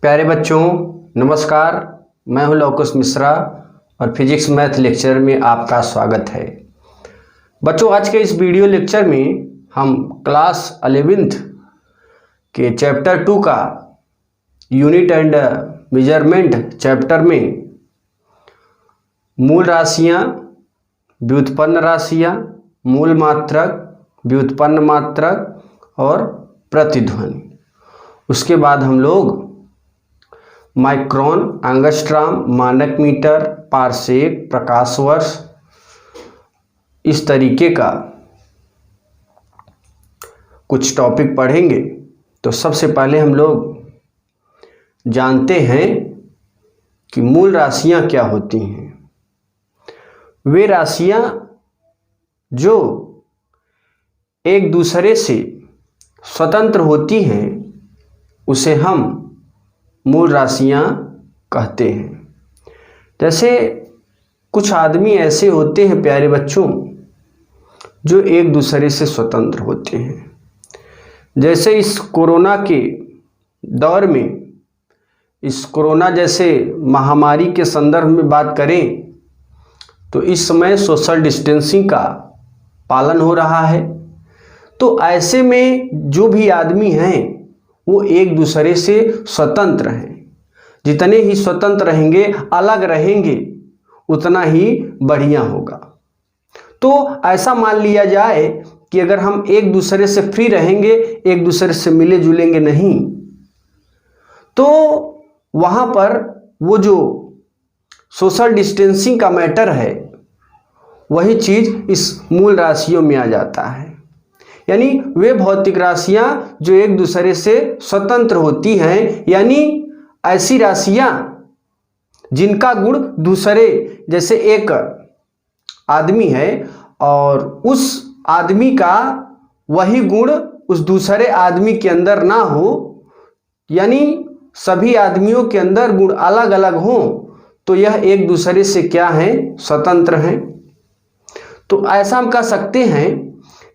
प्यारे बच्चों नमस्कार। मैं हूं लवकुश मिश्रा और फिजिक्स मैथ लेक्चर में आपका स्वागत है। बच्चों आज के इस वीडियो लेक्चर में हम क्लास 11th के चैप्टर 2 का यूनिट एंड मेजरमेंट चैप्टर में मूल राशियां, व्युत्पन्न राशियां, मूल मात्रक, व्युत्पन्न मात्रक और प्रतिध्वनि, उसके बाद हम लोग माइक्रोन, एंगस्ट्रॉम, मानक मीटर, पारसेक, प्रकाश वर्ष, इस तरीके का कुछ टॉपिक पढ़ेंगे। तो सबसे पहले हम लोग जानते हैं कि मूल राशियां क्या होती हैं। वे राशियां जो एक दूसरे से स्वतंत्र होती हैं उसे हम मूल राशियां कहते हैं। जैसे कुछ आदमी ऐसे होते हैं प्यारे बच्चों जो एक दूसरे से स्वतंत्र होते हैं। जैसे इस कोरोना के दौर में, इस कोरोना जैसे महामारी के संदर्भ में बात करें तो इस समय सोशल डिस्टेंसिंग का पालन हो रहा है। तो ऐसे में जो भी आदमी हैं वो एक दूसरे से स्वतंत्र हैं। जितने ही स्वतंत्र रहेंगे, अलग रहेंगे, उतना ही बढ़िया होगा। तो ऐसा मान लिया जाए कि अगर हम एक दूसरे से फ्री रहेंगे, एक दूसरे से मिले जुलेंगे नहीं, तो वहाँ पर वो जो सोशल डिस्टेंसिंग का मैटर है वही चीज़ इस मूल राशियों में आ जाता है। यानी वे भौतिक राशियां जो एक दूसरे से स्वतंत्र होती हैं, यानी ऐसी राशियां जिनका गुण दूसरे, जैसे एक आदमी है और उस आदमी का वही गुण उस दूसरे आदमी के अंदर ना हो, यानी सभी आदमियों के अंदर गुण अलग अलग हों, तो यह एक दूसरे से क्या है, स्वतंत्र हैं। तो ऐसा हम कह सकते हैं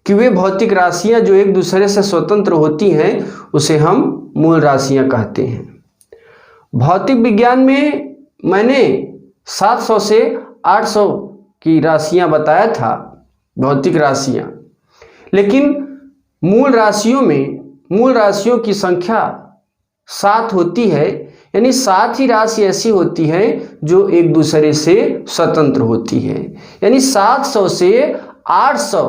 कि वे भौतिक राशियां जो एक दूसरे से स्वतंत्र होती हैं उसे हम मूल राशियां कहते हैं। भौतिक विज्ञान में मैंने 700 से 800 की राशियां बताया था, भौतिक राशियां। लेकिन मूल राशियों में मूल राशियों की संख्या 7 होती है, यानी 7 ही राशि ऐसी होती है जो एक दूसरे से स्वतंत्र होती है। यानी 700 से 800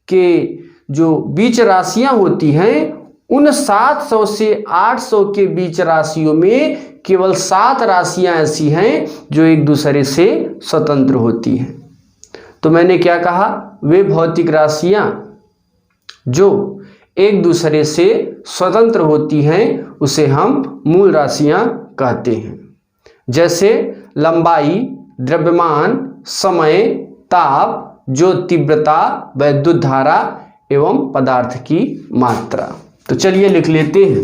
के जो बीच राशियां होती हैं, उन 700 से 800 के बीच राशियों में केवल 7 राशियां ऐसी हैं जो एक दूसरे से स्वतंत्र होती हैं। तो मैंने क्या कहा, वे भौतिक राशियां जो एक दूसरे से स्वतंत्र होती हैं उसे हम मूल राशियां कहते हैं। जैसे लंबाई, द्रव्यमान, समय, ताप, जो तीव्रता, वैद्युत धारा एवं पदार्थ की मात्रा। तो चलिए लिख लेते हैं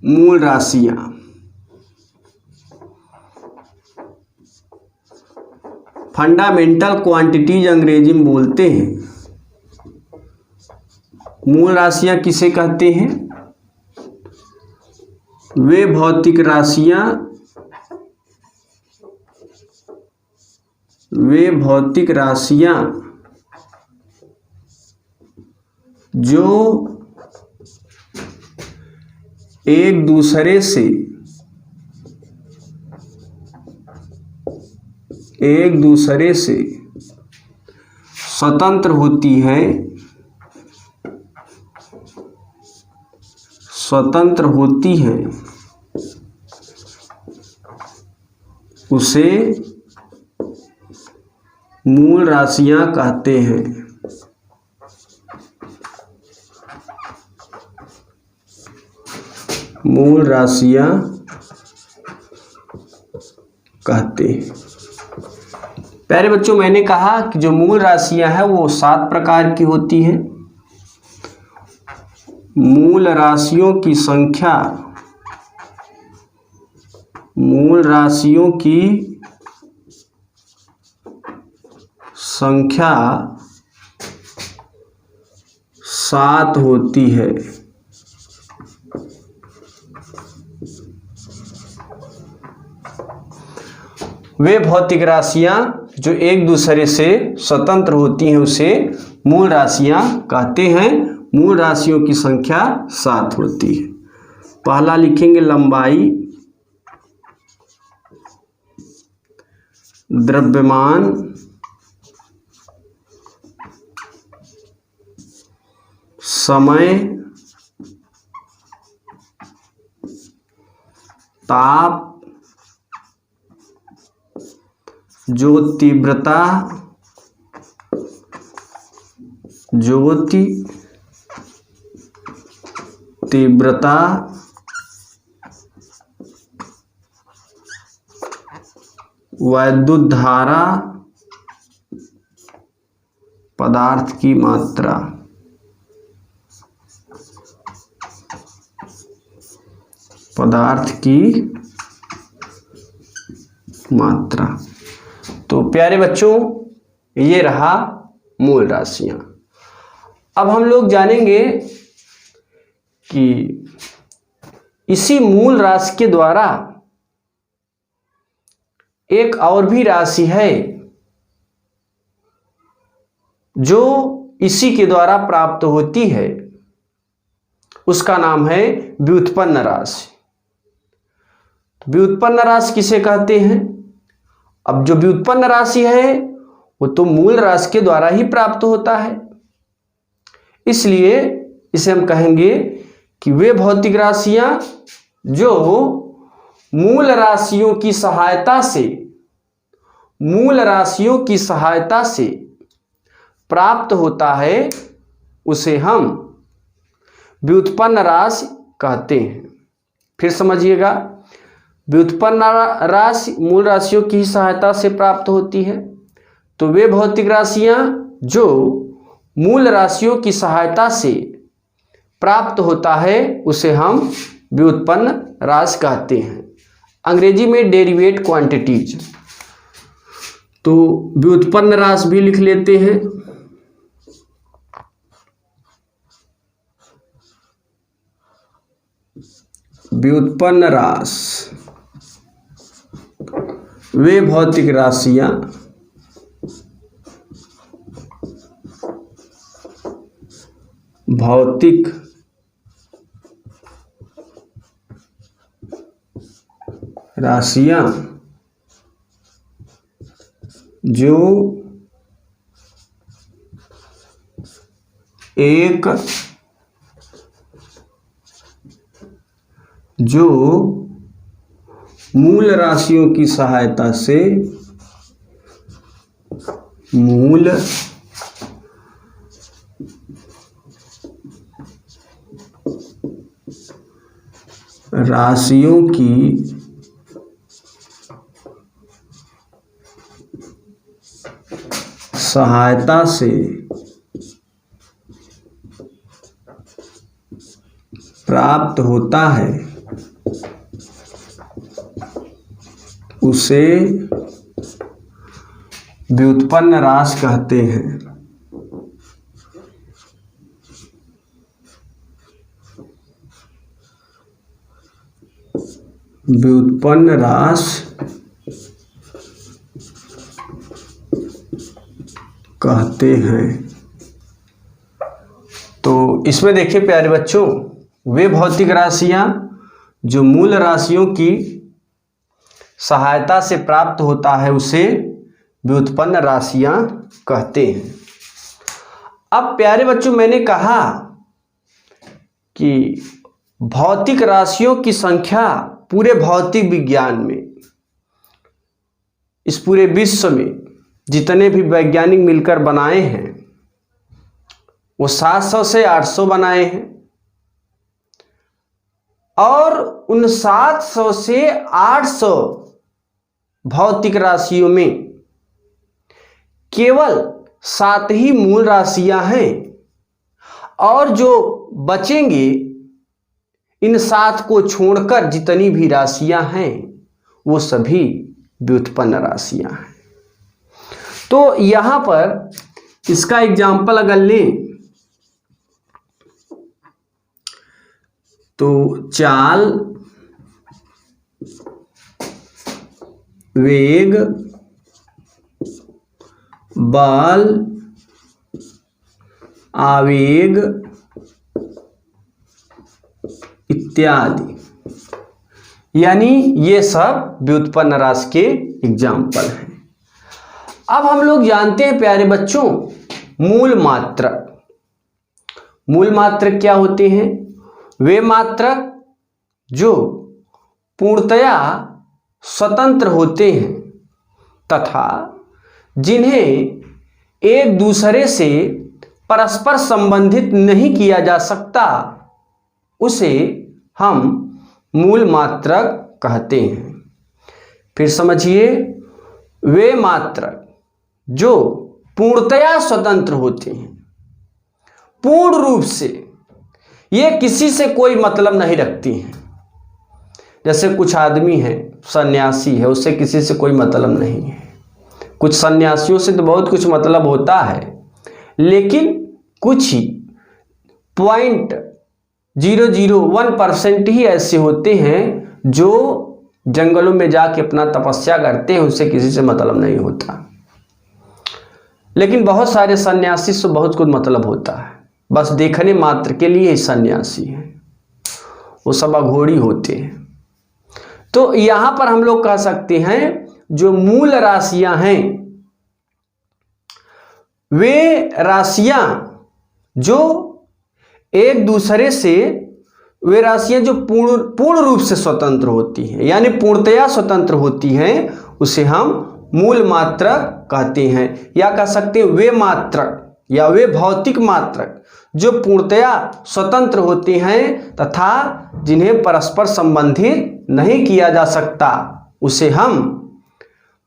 मूल राशियां। फंडामेंटल क्वांटिटीज अंग्रेजी में बोलते हैं। मूल राशियां किसे कहते हैं? वे भौतिक राशियां जो एक दूसरे से स्वतंत्र होती हैं उसे मूल राशियां कहते हैं। मूल राशियां कहते हैं। प्यारे बच्चों मैंने कहा कि जो मूल राशियां हैं वो 7 प्रकार की होती हैं। मूल राशियों की संख्या मूल राशियों की संख्या 7 होती है। वे भौतिक राशियां जो एक दूसरे से स्वतंत्र होती हैं उसे मूल राशियां कहते हैं। मूल राशियों की संख्या 7 होती है। पहला लिखेंगे लंबाई, द्रव्यमान, समय, ताप, जो तीव्रता, ज्योति तीव्रता, वैद्युत धारा, पदार्थ की मात्रा। पदार्थ की मात्रा। तो प्यारे बच्चों, ये रहा मूल राशियां। अब हम लोग जानेंगे कि इसी मूल राशि के द्वारा एक और भी राशि है जो इसी के द्वारा प्राप्त होती है, उसका नाम है व्युत्पन्न राशि। व्युत्पन्न राशि किसे कहते हैं? अब जो व्युत्पन्न राशि है वो तो मूल राशि के द्वारा ही प्राप्त होता है, इसलिए इसे हम कहेंगे कि वे भौतिक राशियां जो मूल राशियों की सहायता से प्राप्त होता है उसे हम व्युत्पन्न राशि कहते हैं। फिर समझिएगा, व्युत्पन्न राशि मूल राशियों की सहायता से प्राप्त होती है, तो वे भौतिक राशियां जो मूल राशियों की सहायता से प्राप्त होता है उसे हम व्युत्पन्न राशि कहते हैं। अंग्रेजी में डेरिवेट क्वांटिटीज। तो व्युत्पन्न राशि भी लिख लेते हैं। व्युत्पन्न राशि वे भौतिक राशियां जो मूल राशियों की सहायता से प्राप्त होता है उसे व्युत्पन्न राशि कहते हैं। व्युत्पन्न राशि कहते हैं। तो इसमें देखिए प्यारे बच्चों, वे भौतिक राशियां जो मूल राशियों की सहायता से प्राप्त होता है उसे व्युत्पन्न राशियां कहते हैं। अब प्यारे बच्चों, मैंने कहा कि भौतिक राशियों की संख्या पूरे भौतिक विज्ञान में, इस पूरे विश्व में जितने भी वैज्ञानिक मिलकर बनाए हैं वो 700 से 800 बनाए हैं, और उन 700 से 800 भौतिक राशियों में केवल 7 ही मूल राशियां हैं, और जो बचेंगे इन 7 को छोड़कर जितनी भी राशियां हैं वो सभी व्युत्पन्न राशियां हैं। तो यहां पर इसका एग्जाम्पल अगर लें तो चाल, वेग, बल, आवेग इत्यादि, यानी ये सब व्युत्पन्न राशि के एग्जाम्पल हैं। अब हम लोग जानते हैं प्यारे बच्चों, मूल मात्रक। मूल मात्रक क्या होते हैं? वे मात्रक जो पूर्णतया स्वतंत्र होते हैं तथा जिन्हें एक दूसरे से परस्पर संबंधित नहीं किया जा सकता, उसे हम मूल मात्रक कहते हैं। फिर समझिए, वे मात्रक जो पूर्णतया स्वतंत्र होते हैं, पूर्ण रूप से, ये किसी से कोई मतलब नहीं रखती हैं। जैसे कुछ आदमी है, सन्यासी है, उससे किसी से कोई मतलब नहीं है। कुछ सन्यासियों से तो बहुत कुछ मतलब होता है, लेकिन कुछ ही 0.001% ही ऐसे होते हैं जो जंगलों में जाके अपना तपस्या करते हैं, उनसे किसी से मतलब नहीं होता। लेकिन बहुत सारे सन्यासी से बहुत कुछ मतलब होता है, बस देखने मात्र के लिए ही सन्यासी है, वो सब अघोरी होते हैं। तो यहां पर हम लोग कह सकते हैं जो मूल राशियां हैं, वे राशियां जो एक दूसरे से, वे राशियां जो पूर्ण रूप से स्वतंत्र होती हैं, यानी पूर्णतया स्वतंत्र होती हैं, उसे हम मूल मात्रक कहते हैं। या कह सकते हैं वे मात्रक या वे भौतिक मात्रक जो पूर्णतया स्वतंत्र होते हैं तथा जिन्हें परस्पर संबंधित नहीं किया जा सकता, उसे हम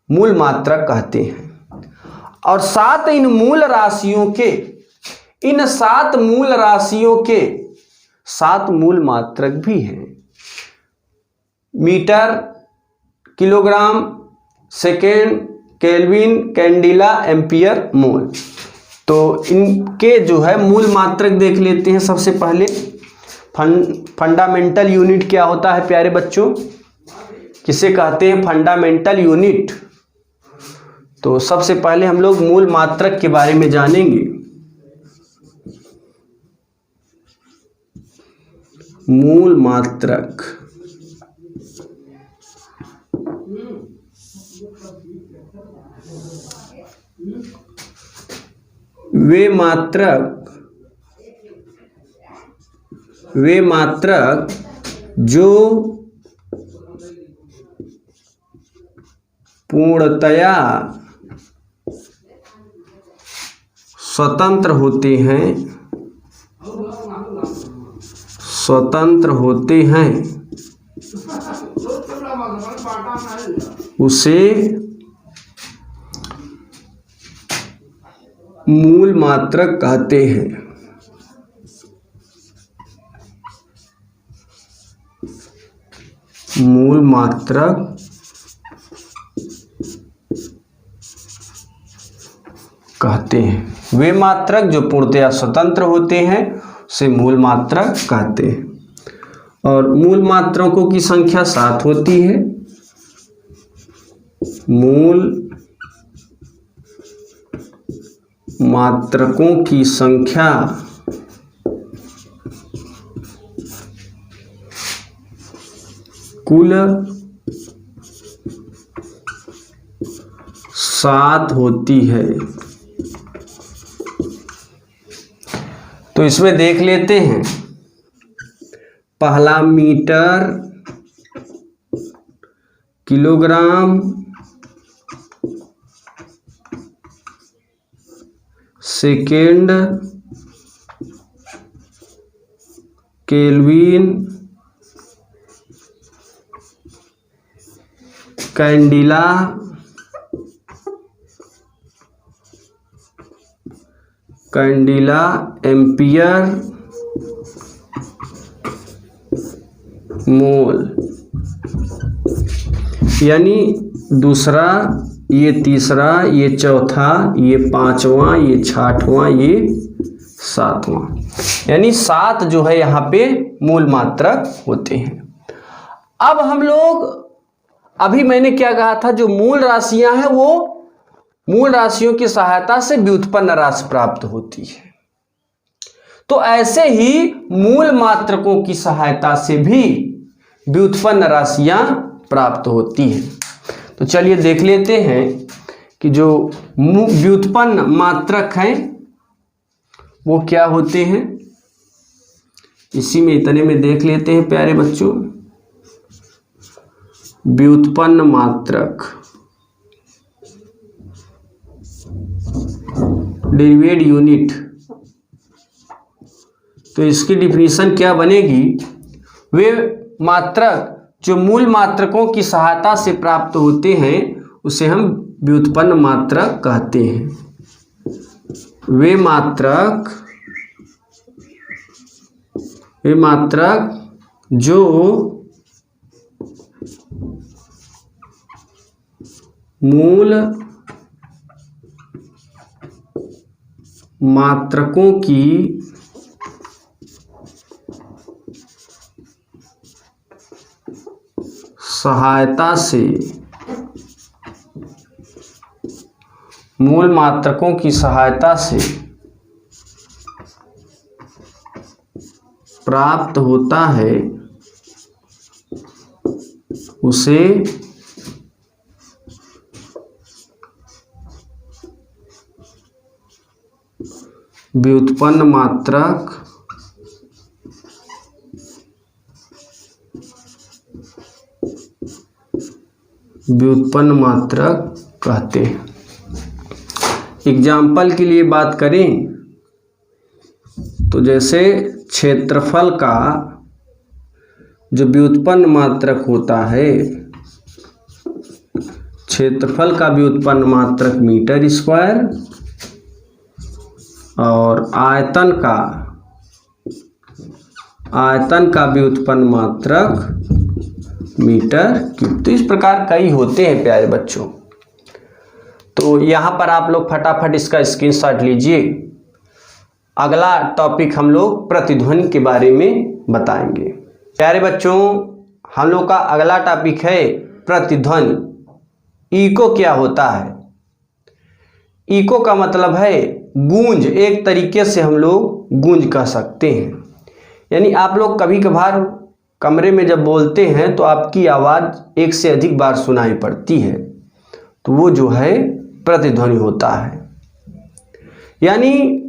मूल मात्रक कहते हैं। और सात इन मूल राशियों के, इन 7 मूल राशियों के 7 मूल मात्रक भी हैं। Metre, kilogram, second, kelvin, candela, ampere, mole. तो इनके जो है मूल मात्रक देख लेते हैं। सबसे पहले फंडामेंटल यूनिट क्या होता है प्यारे बच्चों? किसे कहते हैं फंडामेंटल यूनिट? तो सबसे पहले हम लोग मूल मात्रक के बारे में जानेंगे। मूल मात्रक वे मात्रक जो पूर्णतया स्वतंत्र होते हैं, उसे मूल मात्रक कहते हैं। मूल मात्रक कहते हैं। वे मात्रक जो पूर्णतया स्वतंत्र होते हैं उसे मूल मात्रक कहते हैं। और मूल मात्रकों की संख्या 7 होती है। मूल मात्रकों की संख्या कुल 7 होती है। तो इसमें देख लेते हैं। पहला metre, kilogram, second, kelvin, candela, ampere, mole. यानी दूसरा, ये तीसरा, ये चौथा, ये 5वां, ये 6वां, ये 7वां। यानी 7 जो है यहाँ पे मूल मात्रक होते हैं। अब हम लोग, अभी मैंने क्या कहा था, जो मूल राशियां हैं वो मूल राशियों की सहायता से व्युत्पन्न राशि प्राप्त होती है। तो ऐसे ही मूल मात्रकों की सहायता से भी व्युत्पन्न राशियां प्राप्त होती हैं। तो चलिए देख लेते हैं कि जो व्युत्पन्न मात्रक हैं वो क्या होते हैं। इसी में इतने में देख लेते हैं प्यारे बच्चों। व्युत्पन्न मात्रक, डेरिवेड यूनिट, तो इसकी डिफिनीशन क्या बनेगी, वे मात्रक जो मूल मात्रकों की सहायता से प्राप्त होते हैं उसे हम व्युत्पन्न मात्रक कहते हैं। वे मात्रक जो मूल मात्रकों की सहायता से, मूल मात्रकों की सहायता से प्राप्त होता है उसे व्युत्पन्न मात्रक कहते हैं। एग्जाम्पल के लिए बात करें तो जैसे क्षेत्रफल का जो व्युत्पन्न मात्रक होता है, क्षेत्रफल का व्युत्पन्न मात्रक मीटर स्क्वायर और आयतन का व्युत्पन्न मात्रक मीटर क्यूब। तो इस प्रकार कई होते हैं प्यारे बच्चों। तो यहाँ पर आप लोग फटाफट इसका स्क्रीनशॉट लीजिए। अगला टॉपिक हम लोग प्रतिध्वनि के बारे में बताएंगे। प्यारे बच्चों, हम लोग का अगला टॉपिक है प्रतिध्वनि। इको क्या होता है? इको का मतलब है गूंज। एक तरीके से हम लोग गूंज कह सकते हैं। यानी आप लोग कभी कभार कमरे में जब बोलते हैं तो आपकी आवाज़ एक से अधिक बार सुनाई पड़ती है, तो वो जो है प्रतिध्वनि होता है। यानी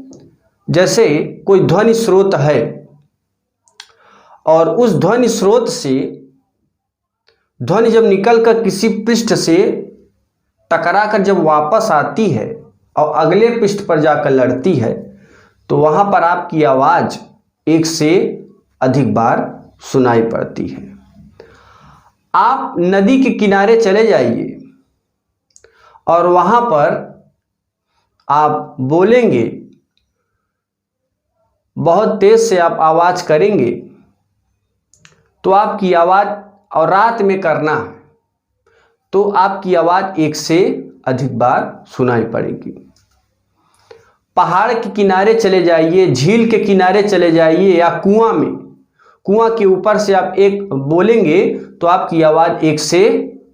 जैसे कोई ध्वनि स्रोत है और उस ध्वनि स्रोत से ध्वनि जब निकलकर किसी पृष्ठ से टकराकर जब वापस आती है और अगले पृष्ठ पर जाकर लड़ती है, तो वहाँ पर आपकी आवाज़ एक से अधिक बार सुनाई पड़ती है। आप नदी के किनारे चले जाइए और वहाँ पर आप बोलेंगे, बहुत तेज से आप आवाज़ करेंगे तो आपकी आवाज़, और रात में करना है तो आपकी आवाज़ एक से अधिक बार सुनाई पड़ेगी। पहाड़ के किनारे चले जाइए, झील के किनारे चले जाइए या कुआं के ऊपर से आप एक बोलेंगे तो आपकी आवाज़ एक से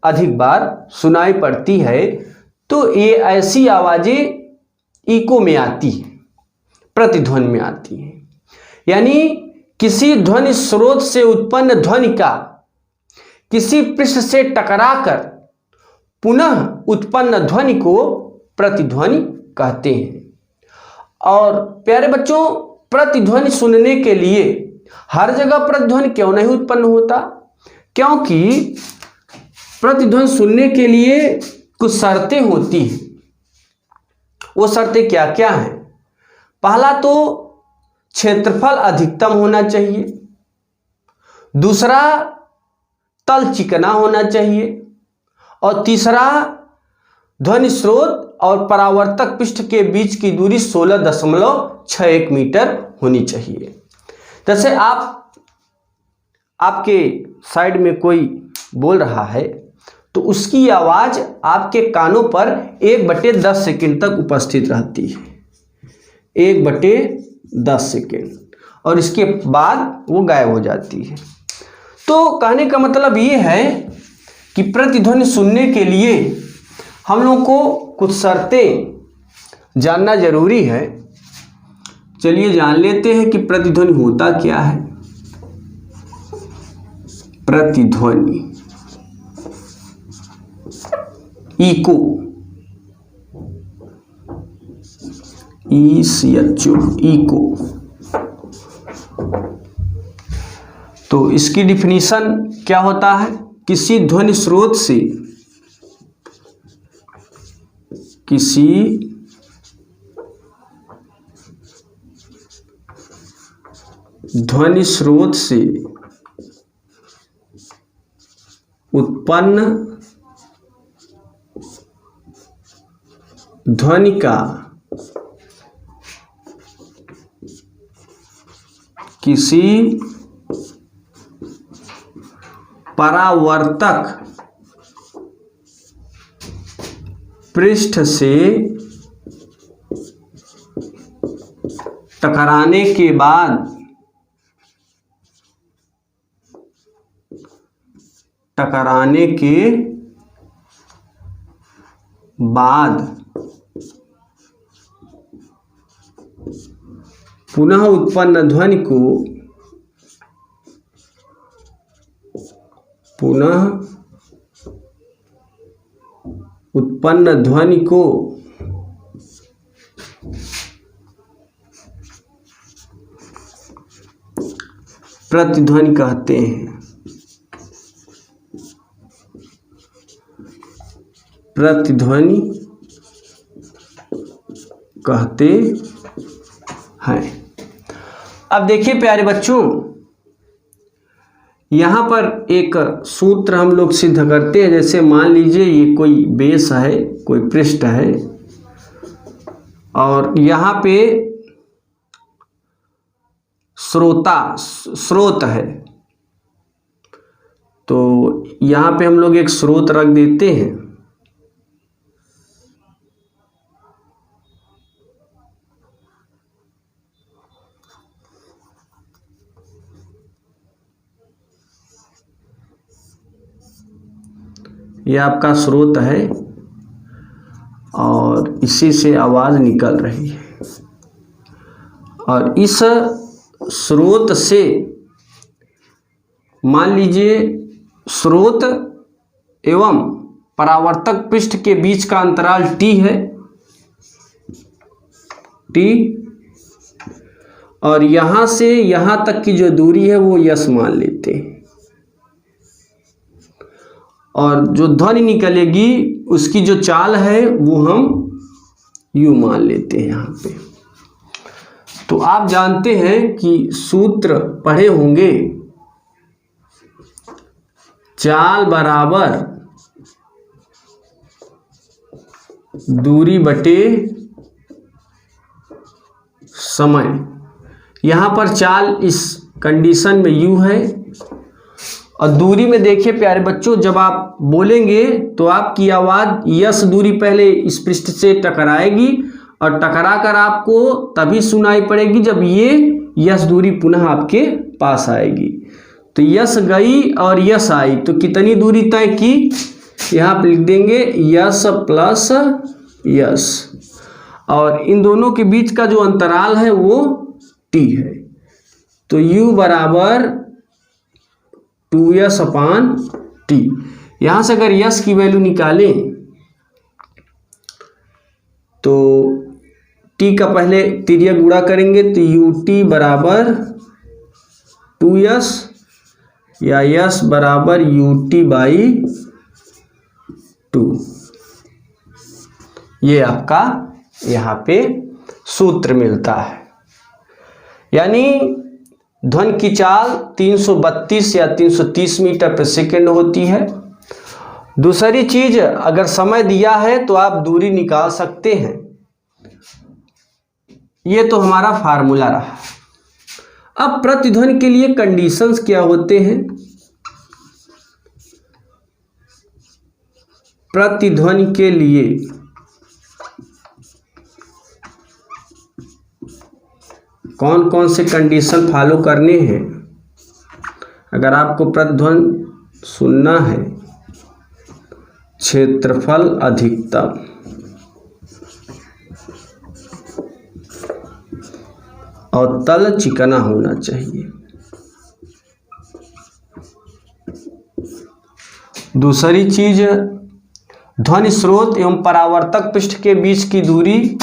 अधिक बार सुनाई पड़ती है। तो ये ऐसी आवाज़ें इको में आती है, प्रतिध्वनि में आती है। यानी किसी ध्वनि स्रोत से उत्पन्न ध्वनि का किसी पृष्ठ से टकराकर पुनः उत्पन्न ध्वनि को प्रतिध्वनि कहते हैं। और प्यारे बच्चों, प्रतिध्वनि सुनने के लिए हर जगह प्रतिध्वनि क्यों नहीं उत्पन्न होता? क्योंकि प्रतिध्वनि सुनने के लिए कुछ शर्तें होती हैं। वो शर्तें क्या क्या हैं? पहला तो क्षेत्रफल अधिकतम होना चाहिए, दूसरा तल चिकना होना चाहिए, और तीसरा ध्वनि स्रोत और परावर्तक पृष्ठ के बीच की दूरी 16.61 मीटर होनी चाहिए। जैसे आपके साइड में कोई बोल रहा है तो उसकी आवाज़ आपके कानों पर 1/10 सेकंड तक उपस्थित रहती है, 1/10 सेकंड। और इसके बाद वो गायब हो जाती है। तो कहने का मतलब ये है कि प्रतिध्वनि सुनने के लिए हम लोग को कुछ शर्तें जानना जरूरी है। चलिए जान लेते हैं कि प्रतिध्वनि होता क्या है। प्रतिध्वनि, इको, ECHO, इको। तो इसकी डिफिनीशन क्या होता है? किसी ध्वनि स्रोत से, किसी ध्वनि स्रोत से उत्पन्न ध्वनि का किसी परावर्तक पृष्ठ से टकराने के बाद पुनः उत्पन्न ध्वनि को प्रतिध्वनि कहते हैं। प्रतिध्वनि कहते हैं। अब देखिए प्यारे बच्चों, यहाँ पर एक सूत्र हम लोग सिद्ध करते हैं। जैसे मान लीजिए ये कोई बेस है, कोई पृष्ठ है, और यहाँ पे स्रोत है। तो यहाँ पे हम लोग एक स्रोत रख देते हैं। यह आपका स्रोत है और इसी से आवाज़ निकल रही है, और इस स्रोत से मान लीजिए स्रोत एवं परावर्तक पृष्ठ के बीच का अंतराल T है, T, और यहाँ से यहाँ तक की जो दूरी है वो S मान लेते हैं, और जो ध्वनि निकलेगी उसकी जो चाल है वो हम U मान लेते हैं यहाँ पे। तो आप जानते हैं कि सूत्र पढ़े होंगे, चाल बराबर दूरी बटे समय। यहाँ पर चाल इस कंडीशन में U है, और दूरी में देखिए प्यारे बच्चों, जब आप बोलेंगे तो आपकी आवाज़ यस दूरी पहले इस पृष्ठ से टकराएगी, और टकरा कर आपको तभी सुनाई पड़ेगी जब ये यस दूरी पुनः आपके पास आएगी। तो यस गई और यस आई, तो कितनी दूरी तय की? यहाँ पर लिख देंगे यस प्लस यस, और इन दोनों के बीच का जो अंतराल है वो T है। तो U बराबर 2S अपान T। यहाँ से अगर यस की वैल्यू निकालें तो T का पहले तिर्यक गुणा करेंगे तो UT बराबर 2S, या यस बराबर UT बाई 2। ये आपका यहाँ पे सूत्र मिलता है। यानी ध्वनि की चाल 332 या 330 मीटर प्रति सेकंड होती है। दूसरी चीज, अगर समय दिया है तो आप दूरी निकाल सकते हैं। ये तो हमारा फार्मूला रहा। अब प्रतिध्वनि के लिए कंडीशंस क्या होते हैं? प्रतिध्वनि के लिए कौन कौन से कंडीशन फॉलो करने हैं अगर आपको प्रतिध्वनि सुनना है? क्षेत्रफल अधिकतम, और तल चिकना होना चाहिए। दूसरी चीज, ध्वनि स्रोत एवं परावर्तक पृष्ठ के बीच की दूरी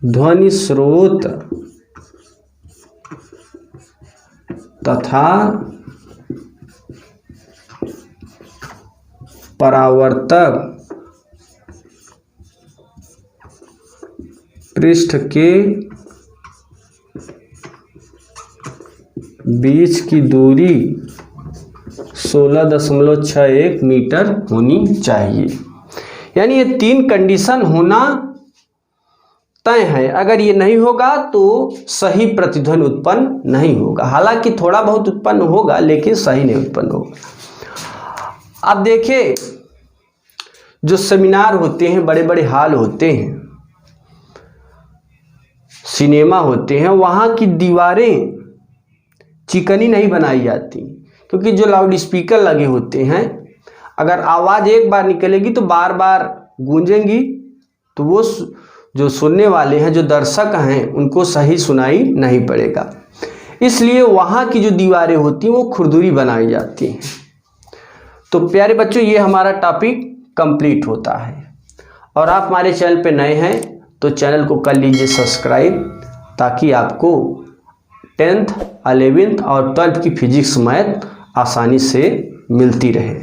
ध्वनि स्रोत तथा परावर्तक पृष्ठ के बीच की दूरी 16.61 मीटर होनी चाहिए। यानी ये 3 कंडीशन होना तय है। अगर ये नहीं होगा तो सही प्रतिध्वनि उत्पन्न नहीं होगा। हालांकि थोड़ा बहुत उत्पन्न होगा लेकिन सही नहीं उत्पन्न होगा। अब देखिए, जो सेमिनार होते हैं, बड़े बड़े हॉल होते हैं, सिनेमा होते हैं, वहाँ की दीवारें चिकनी नहीं बनाई जाती, क्योंकि जो लाउड स्पीकर लगे होते हैं, अगर आवाज़ एक बार निकलेगी तो बार बार गूंजेंगी, तो वो जो सुनने वाले हैं, जो दर्शक हैं, उनको सही सुनाई नहीं पड़ेगा। इसलिए वहाँ की जो दीवारें होती हैं वो खुरदुरी बनाई जाती हैं। तो प्यारे बच्चों, ये हमारा टॉपिक कंप्लीट होता है। और आप हमारे चैनल पे नए हैं तो चैनल को कर लीजिए सब्सक्राइब, ताकि आपको 10th, 11th और 12th की फिजिक्स मैथ आसानी से मिलती रहे।